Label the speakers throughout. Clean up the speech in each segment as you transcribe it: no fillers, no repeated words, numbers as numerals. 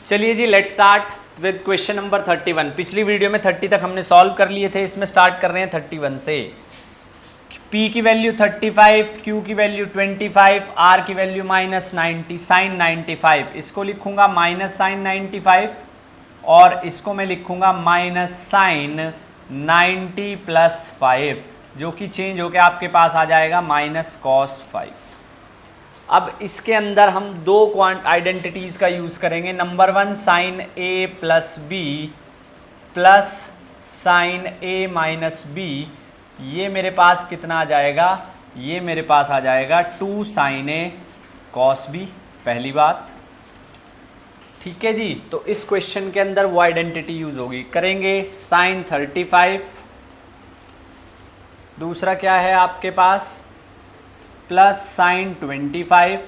Speaker 1: चलिए जी, let's start with question number 31। पिछली वीडियो में 30 तक हमने सॉल्व कर लिए थे, इसमें स्टार्ट कर रहे हैं 31 से। P की वैल्यू 35, Q की वैल्यू 25, R की वैल्यू -90, साइन 95। इसको लिखूंगा माइनस साइन 95 और इसको मैं लिखूंगा माइनस साइन 90 प्लस 5, जो कि चेंज होकर आपके पास आ जाएगा माइनस कॉस 5। अब इसके अंदर हम दो आइडेंटिटीज़ का यूज़ करेंगे। Number 1 sign A plus B plus sign A minus B. ये मेरे पास कितना आ जाएगा? ये मेरे पास आ जाएगा 2 साइन ए कॉस बी, पहली बात। ठीक है जी, तो इस क्वेश्चन के अंदर वो आइडेंटिटी यूज़ होगी। करेंगे साइन 35, दूसरा क्या है आपके पास प्लस साइन 25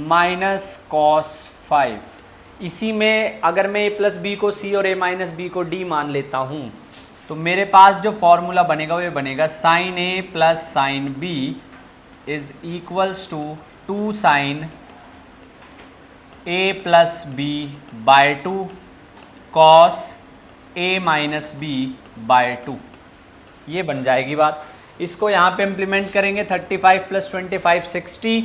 Speaker 1: माइनस कॉस 5। इसी में अगर मैं ए प्लस बी को सी और ए माइनस बी को डी मान लेता हूँ तो मेरे पास जो फॉर्मूला बनेगा वो ये बनेगा sine A plus sine B is equals to 2 sine A plus B by 2 cos A minus B by 2। ये बन जाएगी बात। इसको यहाँ पे इम्प्लीमेंट करेंगे 35 प्लस 25 60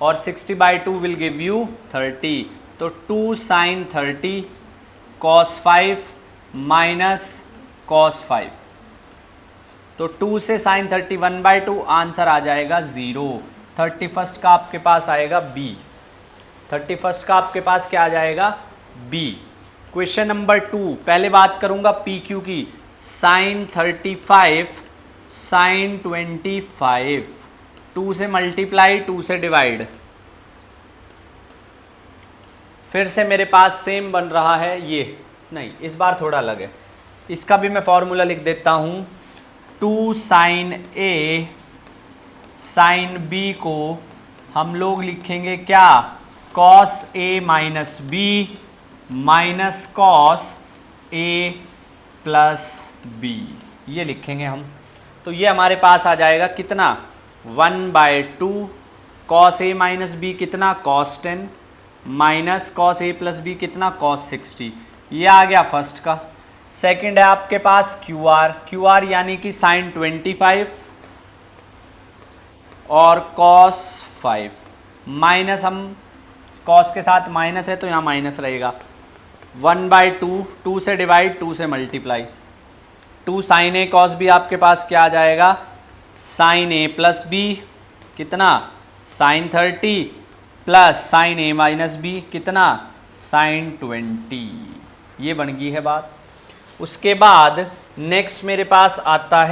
Speaker 1: और 60 बाई 2 विल गिव यू 30। तो 2 साइन 30 कॉस 5 माइनस कॉस 5। तो 2 से साइन 30 1 बाई 2, आंसर आ जाएगा 0। 31st का आपके पास आएगा B। 31st का आपके पास क्या आ जाएगा? B। क्वेश्चन नंबर 2, पहले बात करूँगा PQ की। साइन 35 साइन 25, 2 से मल्टीप्लाई 2 से डिवाइड। फिर से मेरे पास सेम बन रहा है, ये नहीं, इस बार थोड़ा अलग है। इसका भी मैं फॉर्मूला लिख देता हूँ। 2 साइन ए साइन बी को हम लोग लिखेंगे क्या? Cos A minus B minus cos A plus B, ये लिखेंगे हम। तो ये हमारे पास आ जाएगा कितना? 1/2 कॉस ए माइनस बी कितना? Cos 10 minus cos A plus B कितना? कॉस 60। ये आ गया फर्स्ट का। सेकंड है आपके पास क्यू आर यानी कि साइन 25 और कॉस 5 माइनस, हम कॉस के साथ माइनस है तो यहाँ माइनस रहेगा। 1/2, 2 से डिवाइड 2 से multiply. 2 sine A cos B आपके पास क्या आ जाएगा? साइन ए प्लस बी कितना? साइन 30 प्लस साइन ए माइनस बी कितना? साइन 20। ये बन गई है बात। उसके बाद नेक्स्ट मेरे पास आता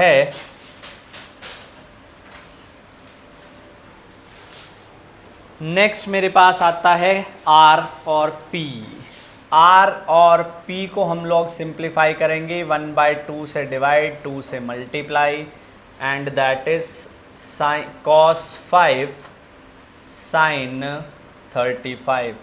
Speaker 1: है आर और पी। आर और पी को हम लोग सिंप्लीफाई करेंगे 1/2 से डिवाइड 2 से multiply and that is sine cos 5 sine 35।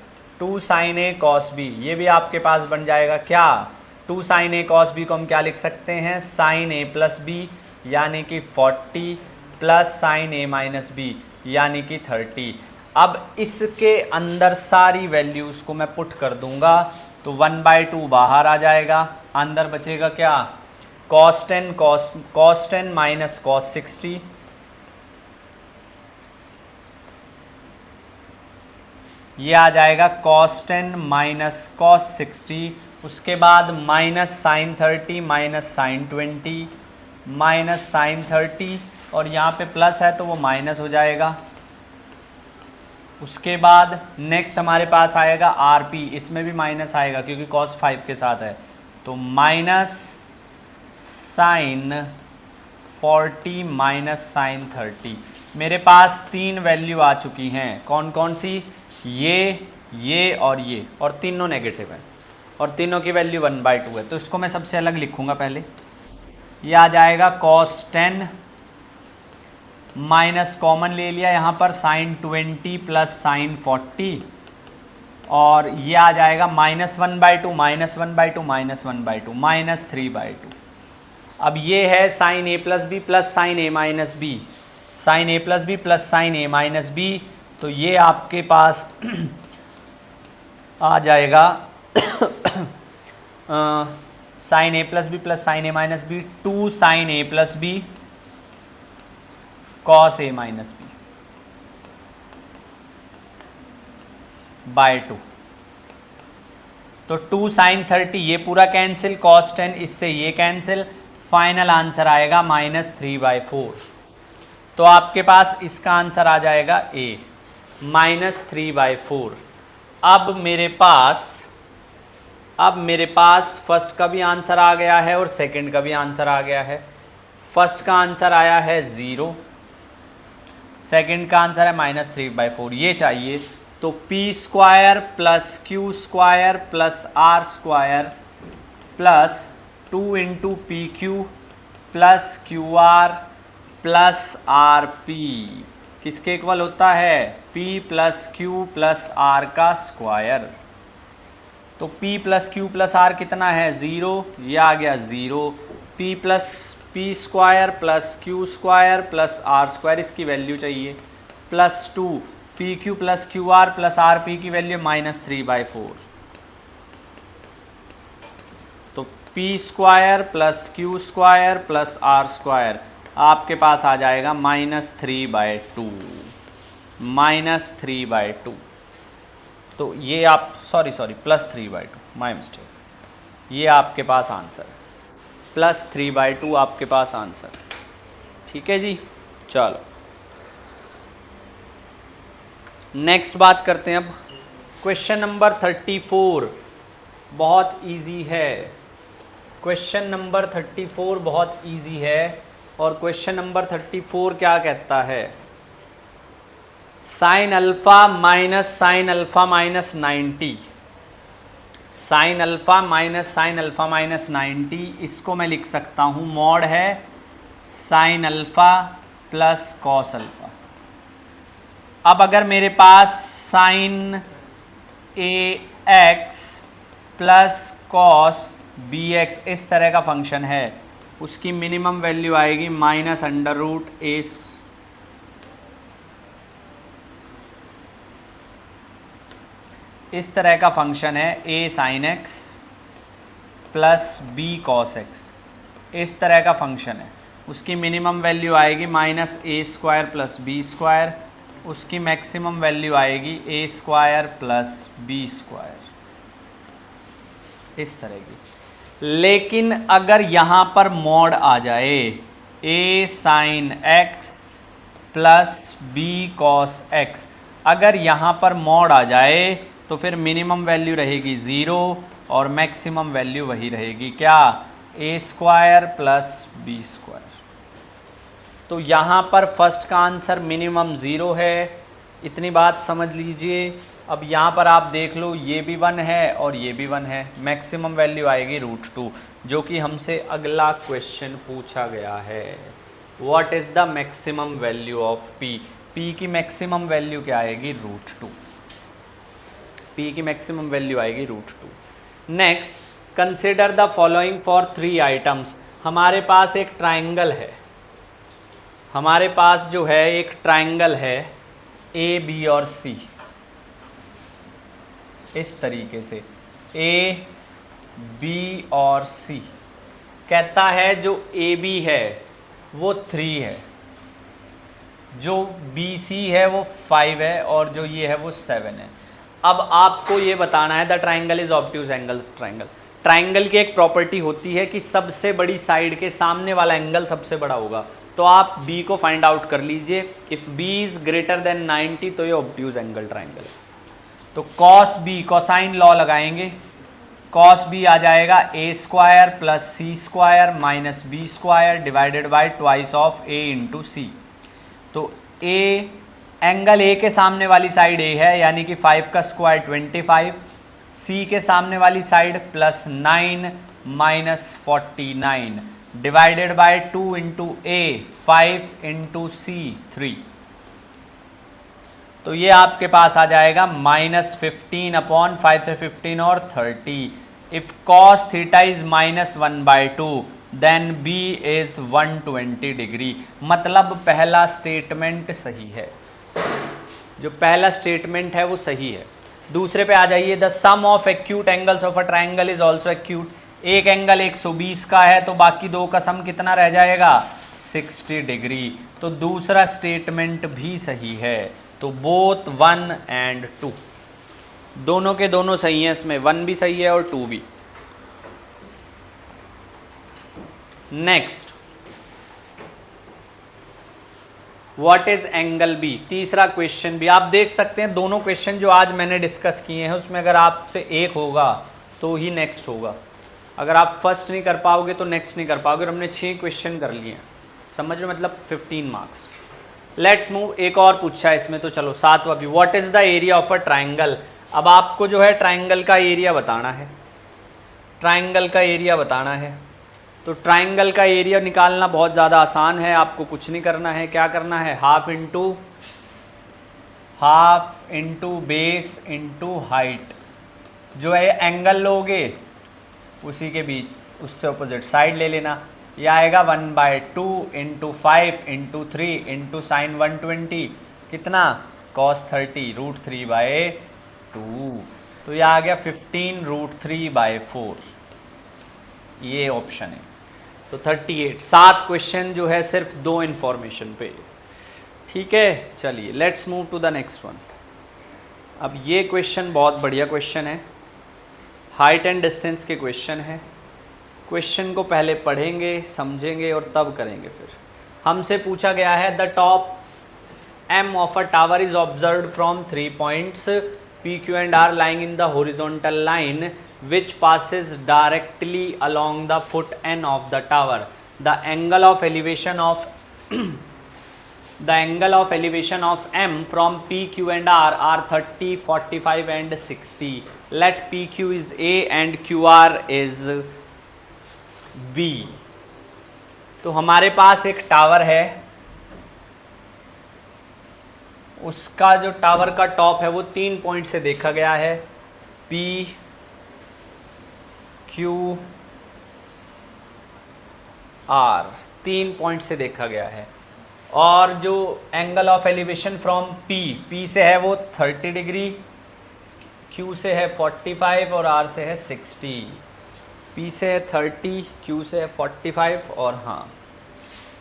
Speaker 1: 2 sine A cos B, ये भी आपके पास बन जाएगा क्या? 2 साइन ए कॉस बी को हम क्या लिख सकते हैं? साइन ए प्लस बी यानी कि 40 प्लस साइन ए माइनस बी यानी कि 30। अब इसके अंदर सारी वैल्यूज़ को मैं पुट कर दूंगा तो 1/2 बाहर आ जाएगा, अंदर बचेगा क्या? cos 10 minus cos 60। ये आ जाएगा cos 10 माइनस कॉस 60। उसके बाद minus sine 30 minus sine 20 minus sine 30 और यहाँ पे प्लस है तो वो माइनस हो जाएगा। उसके बाद नेक्स्ट हमारे पास आएगा आर पी, इसमें भी माइनस आएगा क्योंकि cos 5 के साथ है। तो माइनस साइन 40 माइनस साइन 30। मेरे पास 3 वैल्यू आ चुकी हैं। कौन कौन सी? ये और तीनों नेगेटिव है और तीनों की वैल्यू 1/2 है। तो इसको मैं सबसे अलग लिखूंगा पहले। ये आ जाएगा cos 10 माइनस कॉमन ले लिया यहाँ पर साइन 20 प्लस साइन 40 और ये आ जाएगा -1/2 -1/2 -1/2 -3/2। अब ये है sign A plus B plus sign A minus B, sign A plus B plus sign A minus B. तो ये आपके पास आ जाएगा sign A plus B plus sign A minus B, 2 sine A plus B cos A minus B by 2। तो 2 sign 30 ये पूरा cancel, cos 10 इससे ये cancel, final answer आएगा -3/4। तो आपके पास इसका आंसर आ जाएगा ए -3/4। अब मेरे पास फर्स्ट का भी आंसर आ गया है और सेकंड का भी आंसर आ गया है। फर्स्ट का आंसर आया है 0, सेकंड का आंसर है -3/4, ये चाहिए। तो p² + q² + r² plus 2 × pq + qr + rp किसके इक्वल होता है? p + q + r का स्क्वायर। तो p + q + r कितना है? 0, ये आ गया 0। p + p² + q² + r², इसकी वैल्यू चाहिए, +2 pq + qr + rp की वैल्यू -3/4। तो p² + q² + r² आपके पास आ जाएगा -3/2, -3/2। तो ये आप सॉरी +3/2, माय मिस्टेक। ये आपके पास आंसर है, +3/2 आपके पास आंसर। ठीक है जी, चलो नेक्स्ट बात करते हैं। अब क्वेश्चन नंबर 34 बहुत इजी है। क्वेश्चन नंबर 34 बहुत इजी है। और क्वेश्चन नंबर 34 क्या कहता है? Sine alpha minus sine alpha minus 90, sine alpha minus sine alpha minus 90, इसको मैं लिख सकता हूँ मॉड है sine alpha plus cos alpha. अब अगर मेरे पास sine A X plus cos B X इस तरह का फंक्शन है, उसकी मिनिमम वैल्यू आएगी -√a। इस तरह का फंक्शन है a sine x plus b cos x, इस तरह का फंक्शन है। उसकी मिनिमम वैल्यू आएगी -a² प्लस b², उसकी मैक्सिमम वैल्यू आएगी a² प्लस b², इस तरह की। लेकिन अगर यहाँ पर मॉड आ जाए a sine x plus b cos x, अगर यहाँ पर मॉड आ जाए तो फिर मिनिमम वैल्यू रहेगी 0 और मैक्सिमम वैल्यू वही रहेगी क्या? a² plus b²। तो यहाँ पर फर्स्ट का आंसर मिनिमम 0 है, इतनी बात समझ लीजिए। अब यहाँ पर आप देख लो, ये भी 1 है और ये भी 1 है, मैक्सिमम वैल्यू आएगी √2, जो कि हमसे अगला क्वेश्चन पूछा गया है। What is the maximum value of p? p की मैक्सिमम वैल्यू क्या आएगी? √2। p की मैक्सिमम वैल्यू आएगी √2। Next, consider the following for 3 items. हमारे पास एक ट्राइंगल है, हमारे पास जो है एक ट्राइंगल है ए बी और सी, इस तरीके से ए बी और सी। कहता है जो ए बी है वो 3 है, जो बी सी है वो 5 है और जो ये है वो 7 है। अब आपको ये बताना है the triangle is obtuse angle triangle. Triangle की एक प्रॉपर्टी होती है कि सबसे बड़ी साइड के सामने वाला एंगल सबसे बड़ा होगा। तो आप b को फाइंड आउट कर लीजिए। If b is greater than 90 तो ये ऑब्ट्यूज एंगल ट्राइंगल है। तो cos b कोसाइन लॉ लगाएंगे, cos b आ जाएगा a² plus c² minus b² divided by twice of a into C. तो a एंगल a के सामने वाली साइड a है, यानी कि 5 का स्क्वायर 25, c के सामने वाली side +9 minus 49 divided by 2 into a, 5 into c 3। तो ये आपके पास आ जाएगा -15 अपॉन 5 से 15 और 30। If cos theta is -1/2 then b is 120 degree. मतलब पहला स्टेटमेंट सही है, जो पहला स्टेटमेंट है वो सही है। दूसरे पे आ जाइए, the sum of acute angles of a triangle is also acute. एक एंगल 120 का है तो बाकी दो का सम कितना रह जाएगा 60 डिग्री। तो दूसरा स्टेटमेंट भी सही है। तो बोथ 1 एंड 2 दोनों के दोनों सही हैं, इसमें 1 भी सही है और 2 भी। Next, what is angle B, तीसरा क्वेश्चन भी आप देख सकते हैं। दोनों क्वेश्चन जो आज मैंने डिस्कस किए हैं उसमें अगर आपसे एक होगा तो ही नेक्स्ट होगा, अगर आप फर्स्ट नहीं कर पाओगे तो नेक्स्ट नहीं कर पाओगे। हमने 6 क्वेश्चन कर लिए हैं, समझ लो, मतलब 15 मार्क्स। लेट्स मूव, एक और पूछा है इसमें, तो चलो 7वां भी, what is the area of a triangle. अब आपको जो है ट्राइंगल का एरिया बताना है, ट्राइंगल का एरिया बताना है। तो ट्राइंगल का एरिया निकालना बहुत ज़्यादा आसान है, आपको कुछ नहीं करना है। क्या करना है, half into base into height. जो है एंगल लोगे उसी के बीच, उससे अपोजिट साइड ले लेना। यह आएगा 1/2 इंटू 5 इंटू 3 इंटू साइन 120 कितना cos 30 √3/2। तो यह आ गया 15 √3/4। ये ऑप्शन है। तो 38, 7 क्वेश्चन जो है सिर्फ 2 इंफॉर्मेशन पे। ठीक है, चलिए let's move to the next one. अब ये क्वेश्चन बहुत बढ़िया क्वेश्चन है, हाइट एंड डिस्टेंस के क्वेश्चन है। क्वेश्चन को पहले पढ़ेंगे, समझेंगे और तब करेंगे। फिर हमसे पूछा गया है, the top M of a tower is observed from 3 points P, Q and R lying in the horizontal line which passes directly along the foot N of the tower. The angle of elevation of the angle of elevation of M from P, Q and R are 30, 45 and 60. Let PQ is A and QR is B. तो हमारे पास एक tower है, उसका जो tower का top है वो 3 point से देखा गया है, P, Q, R, 3 पॉइंट से देखा गया है। और जो angle of elevation from P से है वो 30 डिग्री, Q से है 45 और R से है 60। P से है 30, Q से है 45 और हाँ,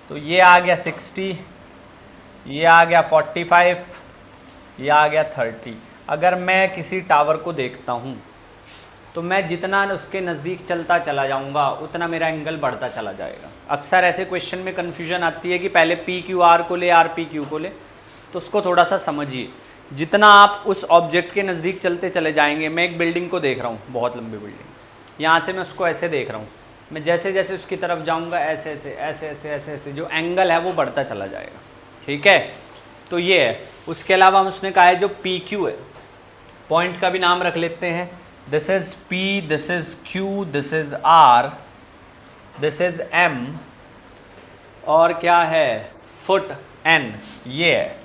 Speaker 1: तो ये आ गया 60, ये आ गया 45, ये आ गया 30। अगर मैं किसी टावर को देखता हूँ तो मैं जितना उसके नज़दीक चलता चला जाऊँगा उतना मेरा एंगल बढ़ता चला जाएगा। अक्सर ऐसे क्वेश्चन में कन्फ्यूजन आती है कि पहले PQR को ले, RPQ को ले, तो उसको थोड़ा सा समझिए। जितना आप उस ऑब्जेक्ट के नज़दीक चलते चले जाएंगे, मैं एक बिल्डिंग को देख रहा हूँ, बहुत लंबी बिल्डिंग, यहाँ से मैं उसको ऐसे देख रहा हूँ, मैं जैसे जैसे उसकी तरफ जाऊँगा ऐसे ऐसे ऐसे ऐसे ऐसे ऐसे जो एंगल है वो बढ़ता चला जाएगा। ठीक है, तो ये है। उसके अलावा उसने कहा है जो PQ है, पॉइंट का भी नाम रख लेते हैं, this is P, this is Q, this is R, this is M और क्या है फुट N, ये है।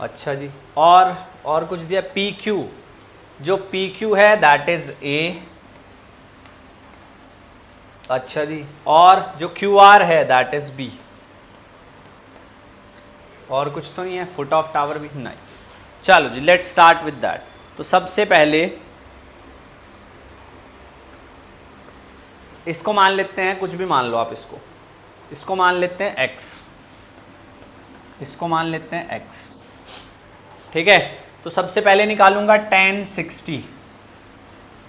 Speaker 1: अच्छा जी, और कुछ दिया PQ, जो PQ है दैट इज A। अच्छा जी, और जो QR है दैट इज B। और कुछ तो नहीं है, फुट ऑफ टावर भी नहीं। चलो जी, लेट्स स्टार्ट विद दैट। तो सबसे पहले इसको मान लेते हैं, कुछ भी मान लो आप, इसको मान लेते हैं x, इसको मान लेते हैं x। ठीक है, तो सबसे पहले निकालूंगा tan 60।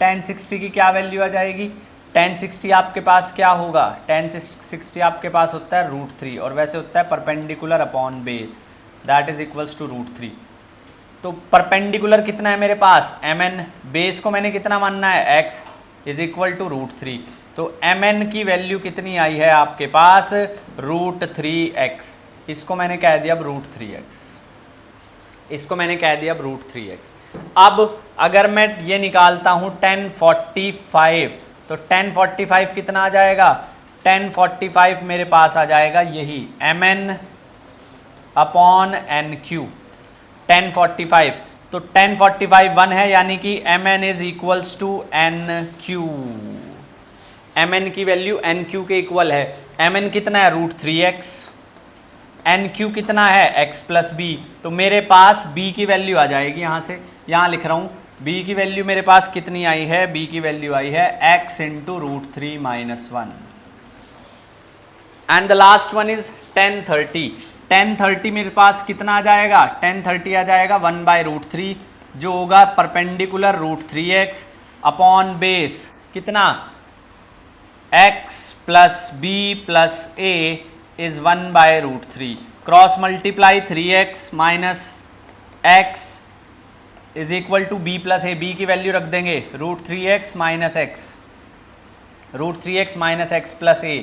Speaker 1: tan 60 की क्या वैल्यू आ जाएगी, tan 60 आपके पास क्या होगा, tan 60 आपके पास होता है √3 और वैसे होता है perpendicular upon base, that is equals to √3। तो परपेंडिकुलर कितना है मेरे पास mn, बेस को मैंने कितना मानना है x इज इक्वल टू √3। तो mn की वैल्यू कितनी आई है आपके पास √3x, इसको मैंने कह दिया अब √3x, इसको मैंने कह दिया अब √3x। अब अगर मैं ये निकालता हूँ tan 45, तो tan 45 कितना आ जाएगा, tan 45 मेरे पास आ जाएगा यही mn अपॉन nq, tan 45। तो tan 45 1 है, यानी कि mn is equals to nq, mn की वैल्यू nq के इक्वल है। mn कितना है √3x, nq कितना है x प्लस b, तो मेरे पास b की वैल्यू आ जाएगी यहाँ से, यहाँ लिख रहा हूँ b की वैल्यू मेरे पास कितनी आई है, b की वैल्यू आई है x into √3 minus 1 and the last one is 1030। 1030 मेरे पास कितना आ जाएगा, 1030 आ जाएगा 1/√3 जो होगा परपेंडिकुलर √3x अपॉन बेस कितना x plus b plus a is 1/√3 cross multiply 3x minus x is equal to b plus a, b की वैल्यू रख देंगे √3x minus x, √3x minus x plus a,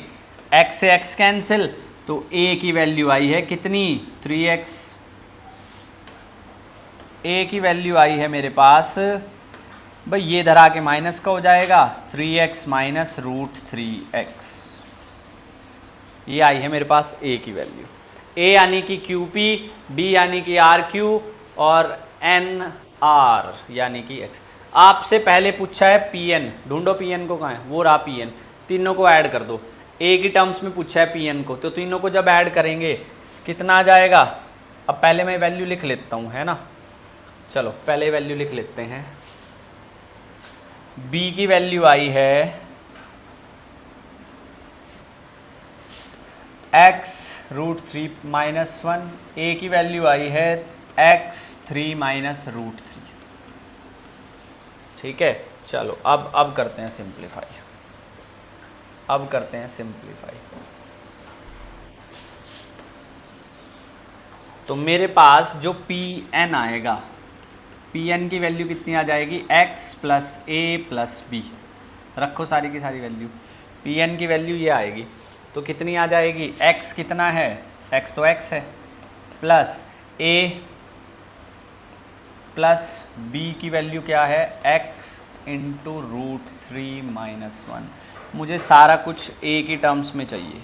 Speaker 1: x से x cancel तो a की value आई है कितनी 3x, a की वैल्यू आई है मेरे पास भाई ये धरा के माइनस का हो जाएगा 3x माइनस √3x, ये आई है मेरे पास a की वैल्यू। a यानी कि QP, b यानी कि RQ और NR यानी कि x। आपसे पहले पूछा है PN, ढूंढो PN को कहाँ है, वो रहा PN, तीनों को ऐड कर दो। a की टर्म्स में पूछा है PN को, तो तीनों को जब ऐड करेंगे कितना आ जाएगा। अब पहले मैं वैल्यू लिख लेता हूँ, है ना, चलो पहले वैल्यू लिख लेते हैं। b की वैल्यू आई है x √3 माइनस 1, a की वैल्यू आई है x 3 माइनस √3। ठीक है, चलो अब करते हैं सिंप्लीफाई, अब करते हैं सिंप्लीफाई। तो मेरे पास जो Pn आएगा, Pn की वैल्यू कितनी आ जाएगी x plus a plus b, रखो सारी की सारी वैल्यू, Pn की वैल्यू ये आएगी तो कितनी आ जाएगी, x कितना है, x तो x है, प्लस a प्लस b की वैल्यू क्या है x इंटू √3 माइनस 1। मुझे सारा कुछ a की टर्म्स में चाहिए,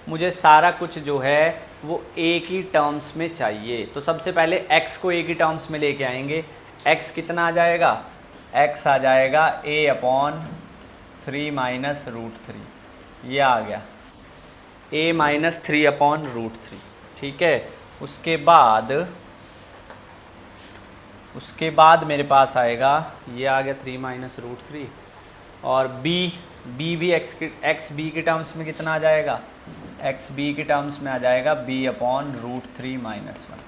Speaker 1: मुझे सारा कुछ जो है वो a की टर्म्स में चाहिए। तो सबसे पहले x को a की टर्म्स में लेके आएंगे, x कितना आ जाएगा, x आ जाएगा a अपॉन 3 माइनस √3, ये आ गया a माइनस 3 अपॉन √3। ठीक है, उसके बाद मेरे पास आएगा, ये आ गया 3 माइनस √3 और b भी x b की टर्म्स में कितना आ जाएगा, x b की टर्म्स में आ जाएगा b अपॉन √3 माइनस 1।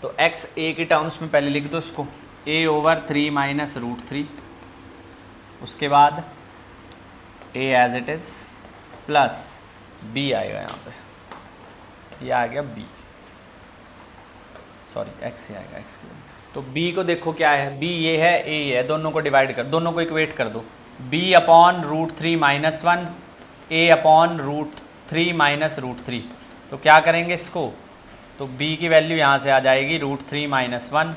Speaker 1: तो x a की टर्म्स में पहले लिख दो इसको, a ओवर 3 माइनस √3, उसके बाद a as it is plus b आएगा यहाँ पे, ये आ गया b, सॉरी x ही आएगा x की वैल्यू। तो b को देखो क्या है, b ये है a ये है, दोनों को डिवाइड कर, दोनों को इक्वेट कर दो, b upon √3 minus 1 a upon √3 minus √3। तो क्या करेंगे इसको, तो b की वैल्यू यहाँ से आ जाएगी √3 माइनस 1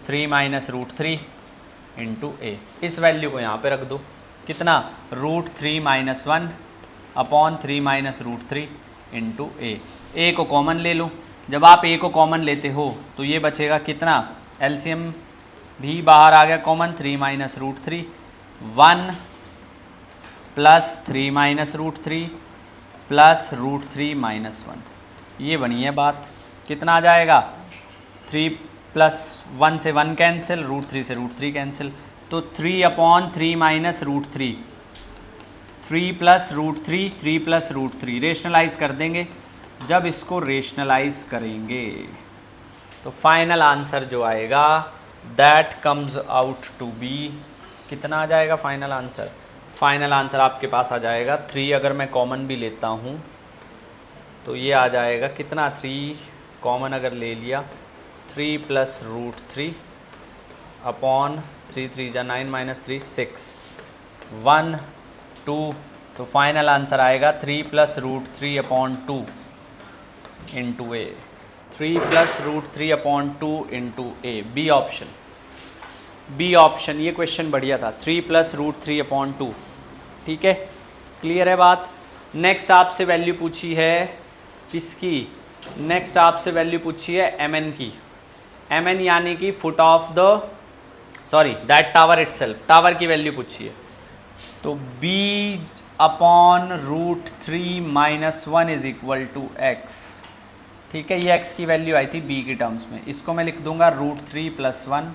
Speaker 1: 3 माइनस √3 इंटू a। इस वैल्यू को यहाँ पे रख दो, कितना √3 minus 1 upon 3 minus √3 into a को कॉमन ले लो। जब आप a को कॉमन लेते हो तो ये बचेगा कितना, एलसीएम भी बाहर आ गया common, 3 minus √3 1 plus 3 minus √3 plus √3 minus 1, ये बनी है बात। कितना आ जाएगा, 3 प्लस 1 से 1 कैंसिल, √3 से √3 कैंसिल, तो 3 upon 3 minus √3, 3 plus √3 3 plus √3 rationalise कर देंगे। जब इसको रेशनलाइज करेंगे तो फाइनल आंसर जो आएगा that comes out to be, कितना आ जाएगा फाइनल आंसर, फाइनल आंसर आपके पास आ जाएगा 3। अगर मैं कॉमन भी लेता हूँ तो ये आ जाएगा कितना, 3 कॉमन अगर ले लिया, 3 प्लस √3 अपॉन 3 3 जा 9 माइनस 3 6 1 2, तो फाइनल आंसर आएगा 3 प्लस √3 अपॉन 2 इंटू ए, 3 प्लस √3 अपॉन 2 इंटू ए, बी ऑप्शन, बी ऑप्शन। ये क्वेश्चन बढ़िया था, 3 प्लस √3 अपॉन 2। ठीक है, क्लियर है बात। नेक्स्ट आपसे वैल्यू पूछी है किसकी, नेक्स्ट आपसे वैल्यू पूछी है mn की, mn यानी कि foot of the, sorry that tower itself, tower की वैल्यू पूछी है। तो b upon √3 minus 1 is equal to x। ठीक है, ये x की वैल्यू आई थी b की टर्म्स में, इसको मैं लिख दूंगा √3 प्लस 1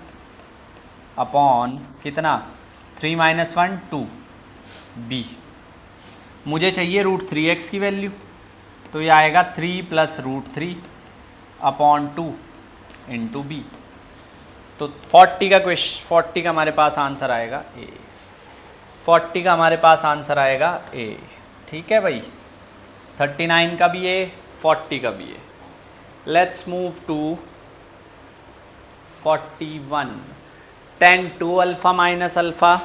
Speaker 1: अपॉन कितना 3 माइनस 1 2 बी। मुझे चाहिए √3x की वैल्यू, तो ये आएगा 3 प्लस √3 अपॉन 2 इंटू बी। तो 40 का हमारे पास आंसर आएगा ए। 40 का हमारे पास आंसर आएगा ए। ठीक है भाई, 39 का भी ए, 40 का भी A. Let's move to 41। tan 2 alpha minus alpha,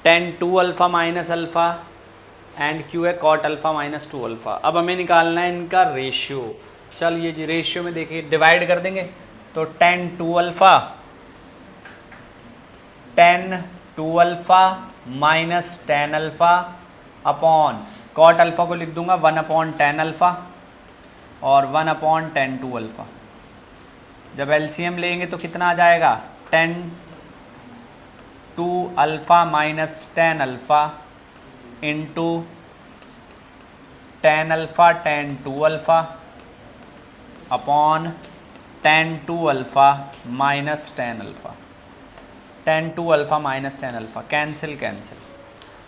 Speaker 1: tan 2 alpha minus alpha and Q है cot अल्फ़ा माइनस 2 अल्फ़ा। अब हमें निकालना है इनका रेशियो। चलिए जी, रेशियो में देखिए डिवाइड कर देंगे, तो tan 2 alpha minus tan alpha upon cot alpha को लिख दूंगा 1 अपॉन tan अल्फ़ा और 1 अपॉन tan 2 अल्फ़ा। जब एलसीएम लेंगे तो कितना आ जाएगा, tan 2 alpha minus tan alpha into tan alpha tan 2 alpha upon tan 2 alpha minus tan alpha. tan 2 alpha minus tan alpha cancel cancel,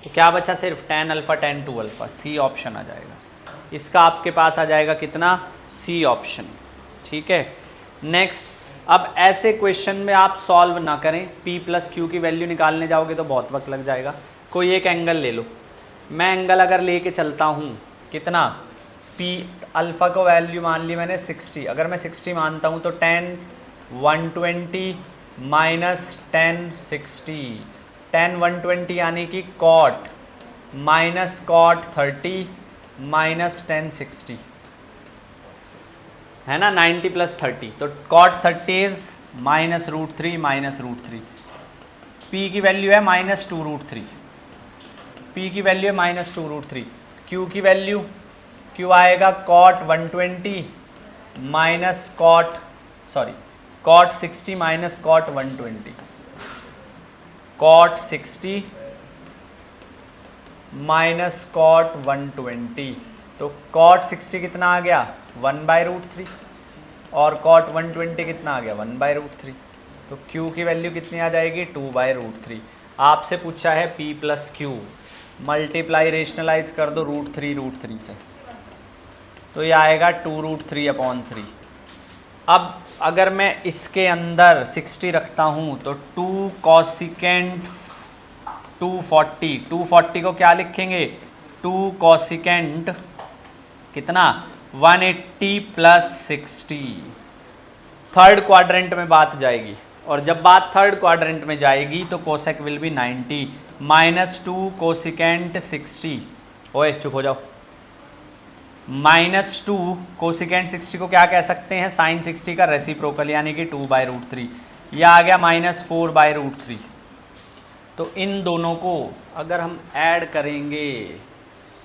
Speaker 1: तो क्या बचा, सिर्फ tan alpha tan 2 alpha. C option आ जाएगा इसका, आपके पास आ जाएगा कितना, सी ऑप्शन। ठीक है, नेक्स्ट। अब ऐसे क्वेश्चन में आप सॉल्व ना करें, p प्लस क्यू की वैल्यू निकालने जाओगे तो बहुत वक्त लग जाएगा। कोई एक एंगल ले लो, मैं एंगल अगर लेके चलता हूँ कितना, p अल्फ़ा को वैल्यू मान ली मैंने 60, अगर मैं 60 मानता हूँ तो tan 120 माइनस tan 60, tan 120 यानी कि cot minus cot 30 minus tan 60 है ना, 90 प्लस 30, तो cot 30 is minus √3 minus √3। p की वैल्यू है माइनस 2√3, p की वैल्यू है माइनस 2√3। q की वैल्यू, q आएगा cot 120 minus cot 60 minus cot 120, cot 60 minus cot 120, तो cot 60 कितना आ गया, 1/√3 और cot 120 कितना आ गया, 1/√3। तो q की वैल्यू कितनी आ जाएगी, 2/√3। आपसे पूछा है p plus q, multiply rationalise कर दो √3 से, तो ये आएगा 2√3/3। अब अगर मैं इसके अंदर 60 रखता हूँ तो 2 कॉसिकेंट 240 को क्या लिखेंगे, 2 कॉसिकेंट कितना, 180 प्लस 60। थर्ड क्वाड्रेंट में बात जाएगी, और जब बात थर्ड क्वाड्रेंट में जाएगी तो cosec will be 90 minus 2 cosecant 60। ओए चुप हो जाओ, माइनस 2 कोसिकेंट 60 को क्या कह सकते हैं, साइन 60 का रेसिप्रोकल यानी कि 2/√3। यह आ गया माइनस 4/√3। तो इन दोनों को अगर हम ऐड करेंगे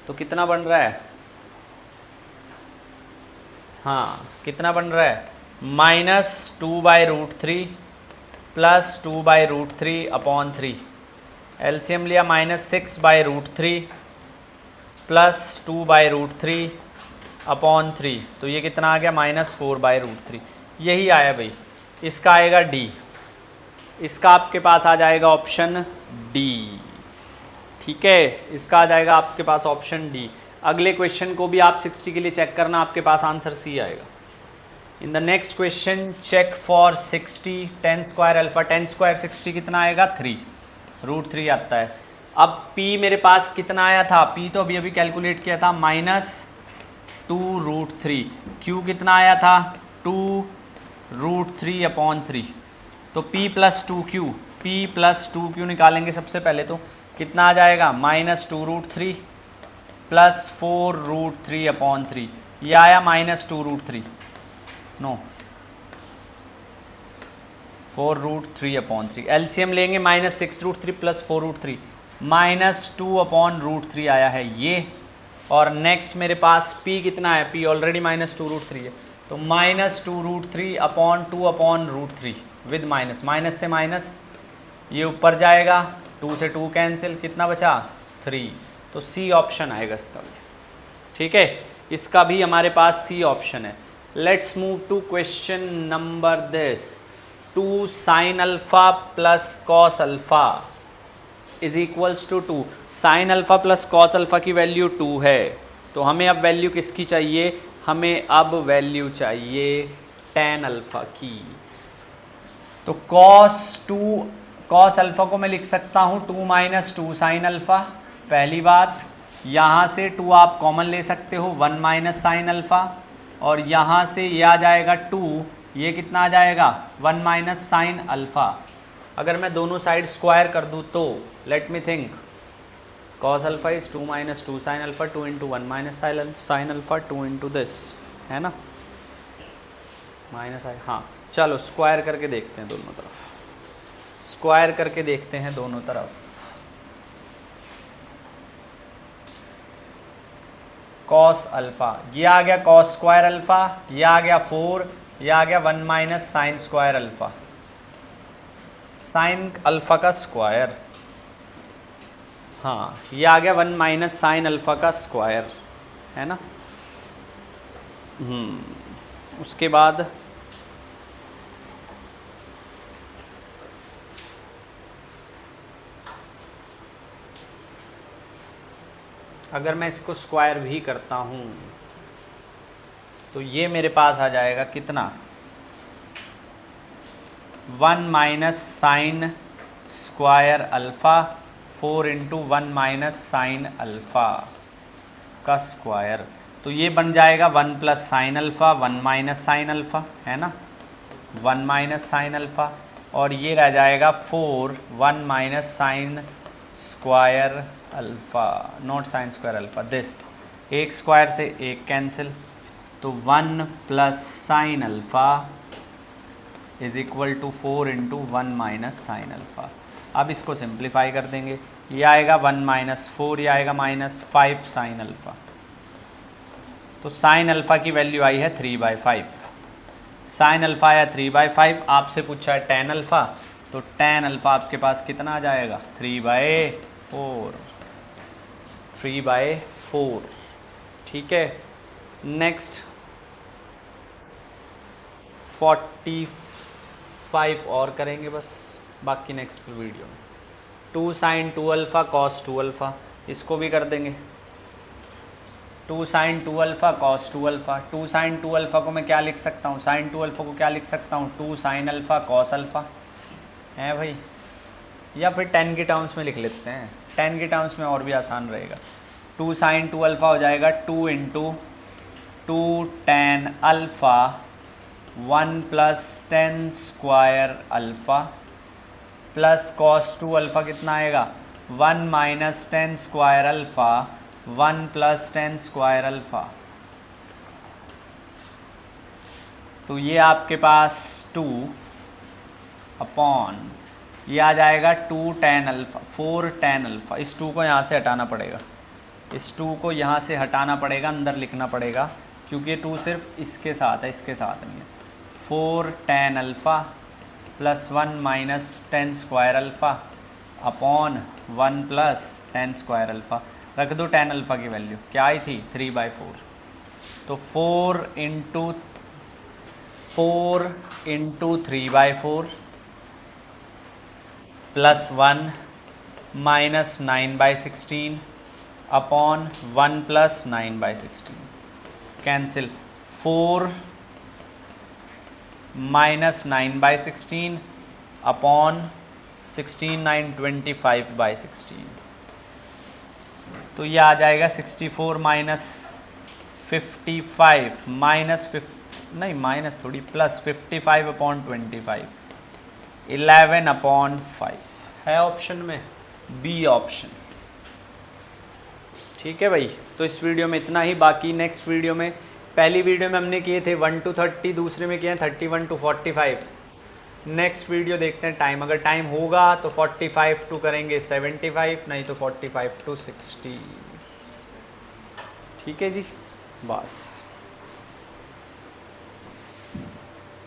Speaker 1: तो कितना बन रहा है, हाँ कितना बन रहा है, माइनस 2/√3 प्लस 2/√3/3। एलसीएम लिया माइनस 6/√3 प्लस 2/√3/3, तो ये कितना आ गया, माइनस 4/√3। यही आया भाई, इसका आएगा डी, इसका आपके पास आ जाएगा ऑप्शन डी। ठीक है, इसका आ जाएगा आपके पास ऑप्शन डी। अगले क्वेश्चन को भी आप 60 के लिए चेक करना, आपके पास आंसर सी आएगा। In the next question check for 60 tan square alpha, tan square 60 कितना आएगा, 3 √3 आता है। अब p मेरे पास कितना आया था, p तो अभी अभी कैलकुलेट किया था, माइनस 2√3। q कितना आया था, 2√3/3। तो p प्लस 2q निकालेंगे सबसे पहले, तो कितना आ जाएगा, माइनस 2√3 प्लस 4√3/3। ये आया माइनस 2√3, नो 4√3/3। एलसीएम लेंगे, माइनस 6√3 प्लस 4√3, माइनस 2/√3 आया है ये। और नेक्स्ट मेरे पास p कितना है, p ऑलरेडी माइनस 2√3 है, तो माइनस 2√3/2/√3 विद माइनस, माइनस से माइनस ये ऊपर जाएगा, 2 से 2 कैंसिल, कितना बचा, 3। तो सी ऑप्शन आएगा इसका भी। ठीक है, इसका भी हमारे पास सी ऑप्शन है। Let's move to question number this, 2 sine alpha plus cos alpha is equals to 2। Sine alpha plus cos alpha की वैल्यू 2 है, तो हमें अब वैल्यू किसकी चाहिए? हमें अब वैल्यू चाहिए tan अल्फा की। तो कॉस अल्फा को मैं लिख सकता हूँ 2 माइनस 2 साइन अल्फा। पहली बात, यहाँ से 2 आप कॉमन ले सकते हो, 1 माइनस साइन अल्फा, और यहाँ से ये आ जाएगा 2, ये कितना आ जाएगा 1 माइनस साइन अल्फा। अगर मैं दोनों साइड स्क्वायर कर दूँ तो let me think, cos alpha is 2 minus 2 sine alpha, 2 into 1 minus sine alpha, 2 into this, है ना, माइनस आई। हाँ चलो स्क्वायर करके देखते हैं दोनों तरफ, स्क्वायर करके देखते हैं दोनों तरफ। कॉस अल्फा, ये आ गया कॉस स्क्वायर अल्फा, ये आ गया 4, ये आ गया 1 minus sine square alpha, sine alpha का स्क्वायर। हाँ ये आ गया 1 माइनस साइन अल्फा का स्क्वायर, है ना। उसके बाद अगर मैं इसको स्क्वायर भी करता हूँ तो ये मेरे पास आ जाएगा कितना, 1 minus sine square alpha 4 into 1 minus sine alpha का स्क्वायर। तो ये बन जाएगा 1 plus sine alpha 1 minus sine alpha, है ना, 1 माइनस साइन अल्फ़ा, और ये रह जाएगा 4 1 minus sine square alpha, not sine square alpha, this, एक स्क्वायर से एक कैंसिल, तो 1 plus sine alpha is equal to 4 into 1 minus sine alpha. अब इसको सिंप्लीफाई कर देंगे, ये आएगा 1 माइनस 4, ये आएगा माइनस 5 साइन अल्फ़ा। तो साइन अल्फ़ा की वैल्यू आई है 3/5, साइन अल्फ़ा आया 3/5। आपसे पूछा है tan अल्फ़ा, तो tan अल्फ़ा आपके पास कितना आ जाएगा 3/4, 3/4, ठीक है। नेक्स्ट 45 और करेंगे बस, बाकी नेक्स्ट वीडियो में। 2 साइन 2 अल्फ़ा कॉस 2 अल्फ़ा, इसको भी कर देंगे। 2 sine 2 alpha cos 2 alpha, 2 sine 2 alpha को मैं क्या लिख सकता हूँ, साइन 2 अल्फ़ा को क्या लिख सकता हूँ, 2 साइन अल्फ़ा कॉस अल्फ़ा, है भाई, या फिर 10 के टर्म्स में लिख लेते हैं, 10 के टर्म्स में और भी आसान रहेगा। 2 साइन 2 अल्फ़ा हो जाएगा 2 into 2 tan alpha 1 plus 10 square alpha plus cos 2 alpha कितना आएगा 1 minus 10 square alpha 1 plus 10 square alpha. तो ये आपके पास 2 अपॉन ये आ जाएगा 2 tan अल्फ़ा 4 tan अल्फ़ा। इस 2 को यहाँ से हटाना पड़ेगा, इस 2 को यहाँ से हटाना पड़ेगा, अंदर लिखना पड़ेगा, क्योंकि ये 2 सिर्फ इसके साथ है, इसके साथ नहीं है। 4 tan alpha plus 1 minus 10 square alpha upon 1 plus 10 square alpha. रख दो tan अल्फ़ा की वैल्यू, क्या आई थी 3/4, तो 4 into 3/4 plus 1 minus 9/16 upon 1 plus 9/16, cancel, 4 minus 9/16 upon 16 9 25/16, तो ये आ जाएगा 64 माइनस 55 माइनस नहीं माइनस थोड़ी प्लस 55 अपॉन 25, 11/5 है ऑप्शन में, बी ऑप्शन। ठीक है भाई, तो इस वीडियो में इतना ही। बाकी नेक्स्ट वीडियो में, पहली वीडियो में हमने किए थे 1 to 30, दूसरे में किए हैं 31 to 45। नेक्स्ट वीडियो देखते हैं टाइम, अगर टाइम होगा तो 45 to करेंगे 75, नहीं तो 45 to 60। ठीक है जी, बस।